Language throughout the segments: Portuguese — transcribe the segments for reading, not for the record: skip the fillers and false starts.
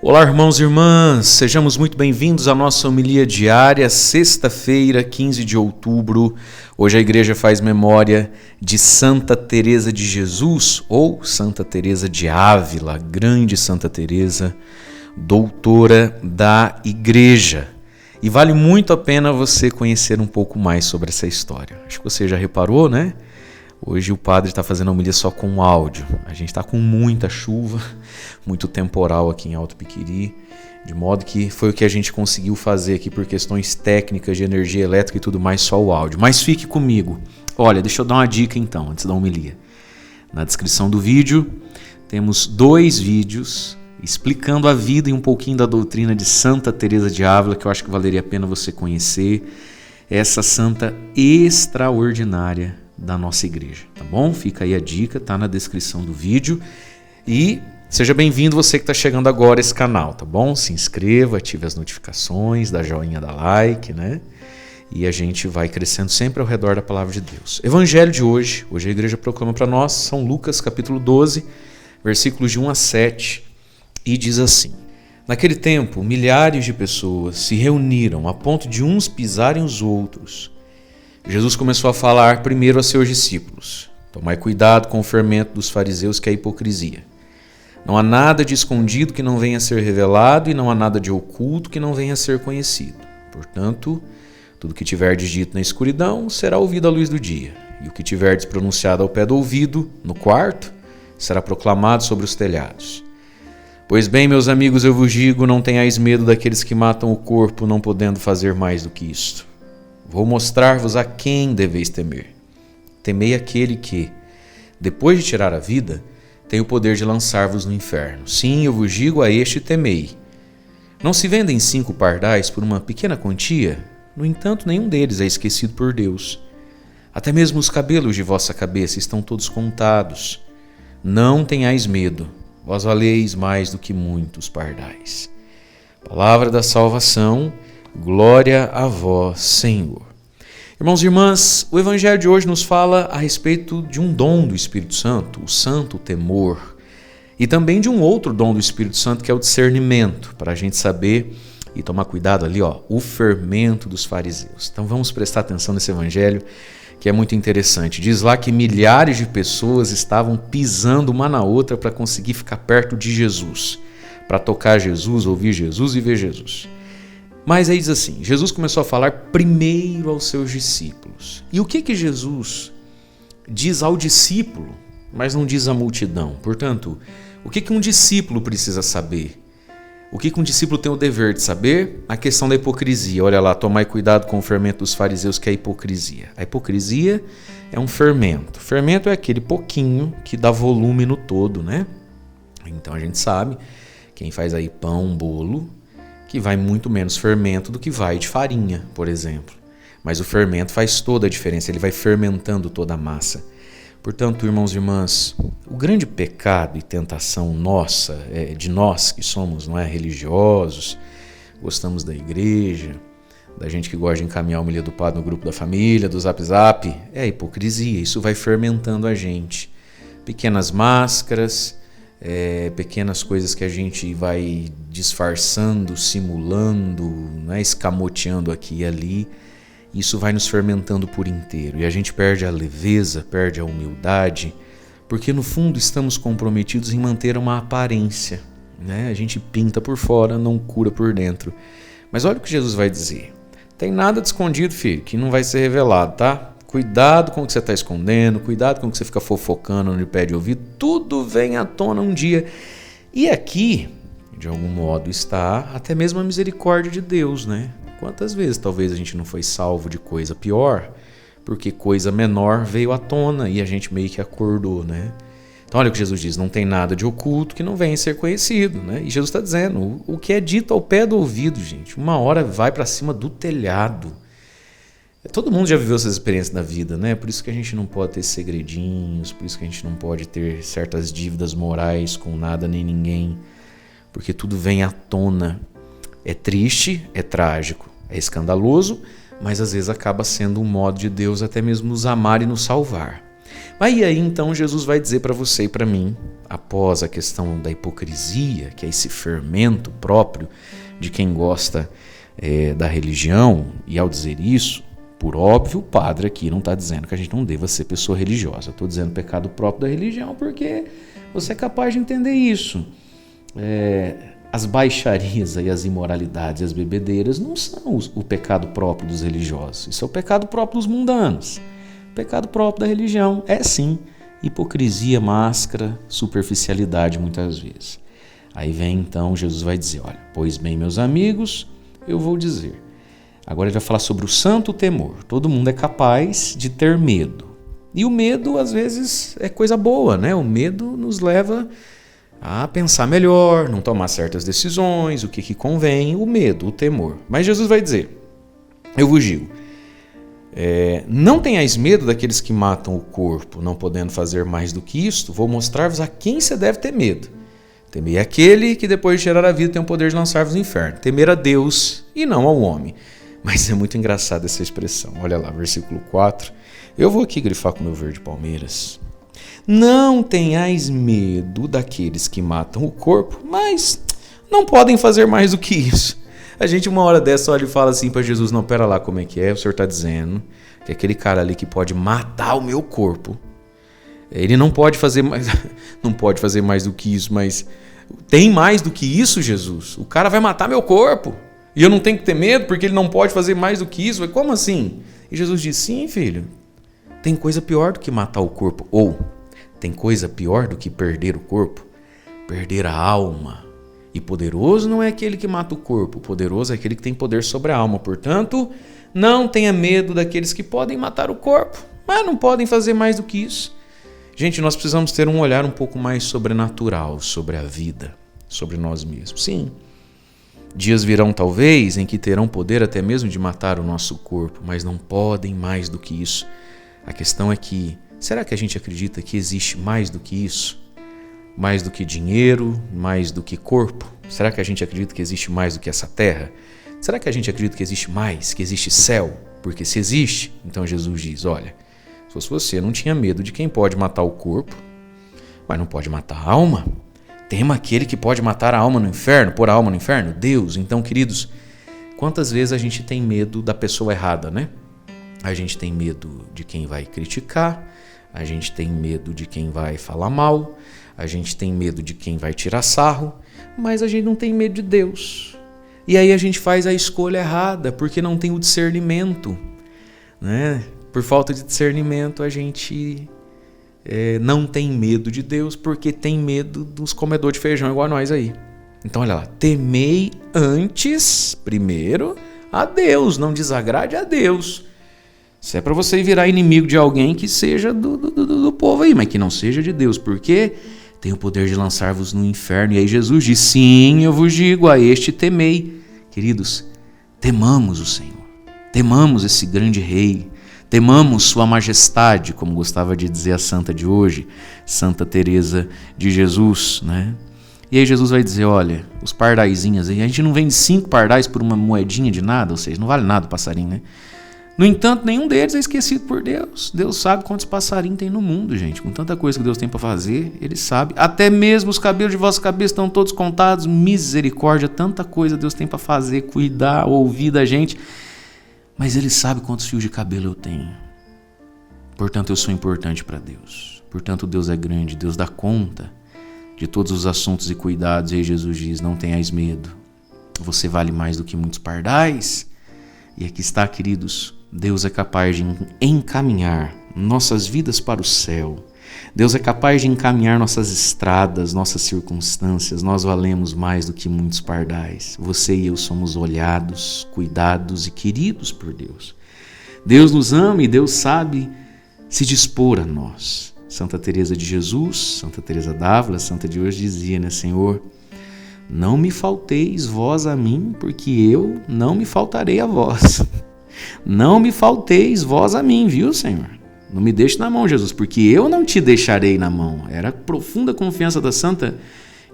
Olá, irmãos e irmãs, sejamos muito bem-vindos à nossa homilia diária, sexta-feira, 15 de outubro. Hoje a igreja faz memória de Santa Teresa de Jesus, ou Santa Teresa de Ávila, grande Santa Teresa, doutora da igreja. E vale muito a pena você conhecer um pouco mais sobre essa história. Acho que você já reparou, né? Hoje o padre está fazendo a homilia só com áudio. A gente está com muita chuva, muito temporal aqui em Alto Piquiri, de modo que foi o que a gente conseguiu fazer aqui por questões técnicas de energia elétrica e tudo mais, só o áudio. Mas fique comigo. Olha, deixa eu dar uma dica então, antes da homilia. Na descrição do vídeo temos 2 vídeos explicando a vida e um pouquinho da doutrina de Santa Teresa de Ávila, que eu acho que valeria a pena você conhecer. Essa santa extraordinária da nossa igreja, tá bom? Fica aí a dica, tá na descrição do vídeo. E seja bem-vindo você que está chegando agora a esse canal, tá bom? Se inscreva, ative as notificações, dá joinha, dá like, né? E a gente vai crescendo sempre ao redor da palavra de Deus. Evangelho de hoje a igreja proclama para nós, São Lucas capítulo 12, versículos de 1 a 7, e diz assim: Naquele tempo, milhares de pessoas se reuniram a ponto de uns pisarem os outros. Jesus começou a falar primeiro a seus discípulos: Tomai cuidado com o fermento dos fariseus, que é a hipocrisia. Não há nada de escondido que não venha a ser revelado, e não há nada de oculto que não venha a ser conhecido. Portanto, tudo que tiverdes dito na escuridão será ouvido à luz do dia, e o que tiverdes pronunciado ao pé do ouvido, no quarto, será proclamado sobre os telhados. Pois bem, meus amigos, eu vos digo, não tenhais medo daqueles que matam o corpo, não podendo fazer mais do que isto. Vou mostrar-vos a quem deveis temer. Temei aquele que, depois de tirar a vida, tem o poder de lançar-vos no inferno. Sim, eu vos digo, a este temei. Não se vendem 5 pardais por uma pequena quantia? No entanto, nenhum deles é esquecido por Deus. Até mesmo os cabelos de vossa cabeça estão todos contados. Não tenhais medo, vós valeis mais do que muitos pardais. Palavra da salvação. Glória a vós, Senhor. Irmãos e irmãs, o Evangelho de hoje nos fala a respeito de um dom do Espírito Santo, o santo temor, e também de um outro dom do Espírito Santo, que é o discernimento, para a gente saber e tomar cuidado ali, o fermento dos fariseus. Então vamos prestar atenção nesse Evangelho, que é muito interessante. Diz lá que milhares de pessoas estavam pisando uma na outra para conseguir ficar perto de Jesus, para tocar Jesus, ouvir Jesus e ver Jesus. Mas aí diz assim, Jesus começou a falar primeiro aos seus discípulos. E o que Jesus diz ao discípulo, mas não diz à multidão? Portanto, o que um discípulo precisa saber? O que um discípulo tem o dever de saber? A questão da hipocrisia. Olha lá, tomai cuidado com o fermento dos fariseus, que é a hipocrisia. A hipocrisia é um fermento. O fermento é aquele pouquinho que dá volume no todo, né? Então a gente sabe, quem faz aí pão, bolo, que vai muito menos fermento do que vai de farinha, por exemplo. Mas o fermento faz toda a diferença, ele vai fermentando toda a massa. Portanto, irmãos e irmãs, o grande pecado e tentação nossa, de nós que somos, não é, religiosos, gostamos da igreja, da gente que gosta de encaminhar a homilia do padre no grupo da família, do Zap Zap, é a hipocrisia, isso vai fermentando a gente. Pequenas máscaras, pequenas coisas que a gente vai disfarçando, simulando, né, escamoteando aqui e ali, isso vai nos fermentando por inteiro e a gente perde a leveza, perde a humildade, porque no fundo estamos comprometidos em manter uma aparência, né? A gente pinta por fora, não cura por dentro. Mas olha o que Jesus vai dizer: tem nada de escondido, filho, que não vai ser revelado, tá? Cuidado com o que você está escondendo, cuidado com o que você fica fofocando no pé de ouvido, tudo vem à tona um dia. E aqui, de algum modo, está até mesmo a misericórdia de Deus, né? Quantas vezes talvez a gente não foi salvo de coisa pior, porque coisa menor veio à tona e a gente meio que acordou, né? Então olha o que Jesus diz, não tem nada de oculto que não venha a ser conhecido, né? E Jesus está dizendo, o que é dito ao pé do ouvido, gente, uma hora vai para cima do telhado. Todo mundo já viveu essas experiências da vida, né? Por isso que a gente não pode ter segredinhos, por isso que a gente não pode ter certas dívidas morais com nada nem ninguém, porque tudo vem à tona. É triste, é trágico, é escandaloso, mas às vezes acaba sendo um modo de Deus até mesmo nos amar e nos salvar. Aí então Jesus vai dizer para você e para mim, após a questão da hipocrisia, que é esse fermento próprio de quem gosta da religião, e ao dizer isso, por óbvio, o padre aqui não está dizendo que a gente não deva ser pessoa religiosa. Eu estou dizendo pecado próprio da religião porque você é capaz de entender isso. As baixarias e as imoralidades e as bebedeiras não são o pecado próprio dos religiosos. Isso é o pecado próprio dos mundanos. O pecado próprio da religião é sim hipocrisia, máscara, superficialidade muitas vezes. Aí vem então, Jesus vai dizer, olha, pois bem, meus amigos, eu vou dizer. Agora ele vai falar sobre o santo temor. Todo mundo é capaz de ter medo. E o medo, às vezes, é coisa boa, né? O medo nos leva a pensar melhor, não tomar certas decisões, o que convém, o medo, o temor. Mas Jesus vai dizer, eu vos digo, não tenhais medo daqueles que matam o corpo, não podendo fazer mais do que isto, vou mostrar-vos a quem você deve ter medo. Temer aquele que depois de tirar a vida tem o poder de lançar-vos no inferno. Temer a Deus e não ao homem. Mas é muito engraçada essa expressão. Olha lá, versículo 4. Eu vou aqui grifar com o meu verde Palmeiras. Não tenhais medo daqueles que matam o corpo, mas não podem fazer mais do que isso. A gente uma hora dessa olha e fala assim para Jesus, não, pera lá, como é que é? O senhor está dizendo que aquele cara ali que pode matar o meu corpo, ele não pode fazer mais, não pode fazer mais do que isso, mas tem mais do que isso, Jesus? O cara vai matar meu corpo e eu não tenho que ter medo porque ele não pode fazer mais do que isso? Como assim? E Jesus diz, sim, filho, tem coisa pior do que matar o corpo, ou tem coisa pior do que perder o corpo, perder a alma. E poderoso não é aquele que mata o corpo, poderoso é aquele que tem poder sobre a alma. Portanto, não tenha medo daqueles que podem matar o corpo, mas não podem fazer mais do que isso. Gente, nós precisamos ter um olhar um pouco mais sobrenatural sobre a vida, sobre nós mesmos. Sim, dias virão talvez em que terão poder até mesmo de matar o nosso corpo, mas não podem mais do que isso. A questão é que, será que a gente acredita que existe mais do que isso? Mais do que dinheiro, mais do que corpo? Será que a gente acredita que existe mais do que essa terra? Será que a gente acredita que existe mais, que existe céu? Porque se existe, então Jesus diz, olha, se fosse você, não tinha medo de quem pode matar o corpo, mas não pode matar a alma. Tema aquele que pode matar a alma no inferno, pôr a alma no inferno? Deus. Então, queridos, quantas vezes a gente tem medo da pessoa errada, né? A gente tem medo de quem vai criticar, a gente tem medo de quem vai falar mal, a gente tem medo de quem vai tirar sarro, mas a gente não tem medo de Deus. E aí a gente faz a escolha errada, porque não tem o discernimento, né? Por falta de discernimento, a gente não tem medo de Deus, porque tem medo dos comedores de feijão igual a nós aí. Então olha lá, temei antes, primeiro, a Deus, não desagrade a Deus. Isso é para você virar inimigo de alguém que seja do povo aí, mas que não seja de Deus, porque tem o poder de lançar-vos no inferno. E aí Jesus diz, sim, eu vos digo, a este temei. Queridos, temamos o Senhor, temamos esse grande rei, temamos sua majestade, como gostava de dizer a santa de hoje, Santa Teresa de Jesus, né? E aí Jesus vai dizer, olha, os pardaizinhos aí, a gente não vende 5 pardais por uma moedinha de nada, ou seja, não vale nada o passarinho, né? No entanto, nenhum deles é esquecido por Deus. Deus sabe quantos passarinhos tem no mundo, gente. Com tanta coisa que Deus tem para fazer, Ele sabe. Até mesmo os cabelos de vossa cabeça estão todos contados. Misericórdia, tanta coisa Deus tem para fazer, cuidar, ouvir da gente. Mas Ele sabe quantos fios de cabelo eu tenho. Portanto, eu sou importante para Deus. Portanto, Deus é grande, Deus dá conta de todos os assuntos e cuidados. E aí Jesus diz, não tenhais medo. Você vale mais do que muitos pardais. E aqui está, queridos, Deus é capaz de encaminhar nossas vidas para o céu. Deus é capaz de encaminhar nossas estradas, nossas circunstâncias. Nós valemos mais do que muitos pardais. Você e eu somos olhados, cuidados e queridos por Deus. Deus nos ama e Deus sabe se dispor a nós. Santa Teresa de Jesus, Santa Teresa d'Ávila, Santa de hoje dizia, né, Senhor, não me falteis vós a mim, porque eu não me faltarei a vós. Não me falteis vós a mim, viu, Senhor? Não me deixe na mão, Jesus, porque eu não te deixarei na mão. Era a profunda confiança da santa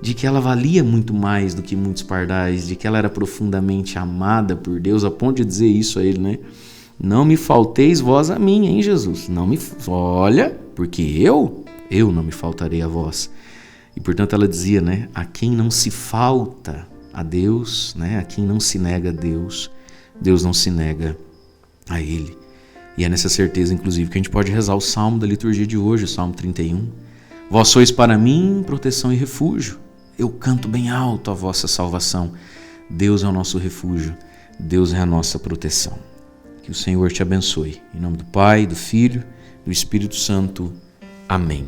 de que ela valia muito mais do que muitos pardais, de que ela era profundamente amada por Deus, a ponto de dizer isso a ele, né? Não me falteis vós a mim, hein, Jesus? Não me... Olha, porque eu não me faltarei a vós. E portanto ela dizia, né, a quem não se falta a Deus, né, a quem não se nega a Deus, Deus não se nega a ele. E é nessa certeza, inclusive, que a gente pode rezar o salmo da liturgia de hoje, o Salmo 31. Vós sois para mim proteção e refúgio. Eu canto bem alto a vossa salvação. Deus é o nosso refúgio, Deus é a nossa proteção. Que o Senhor te abençoe. Em nome do Pai, do Filho, do Espírito Santo. Amém.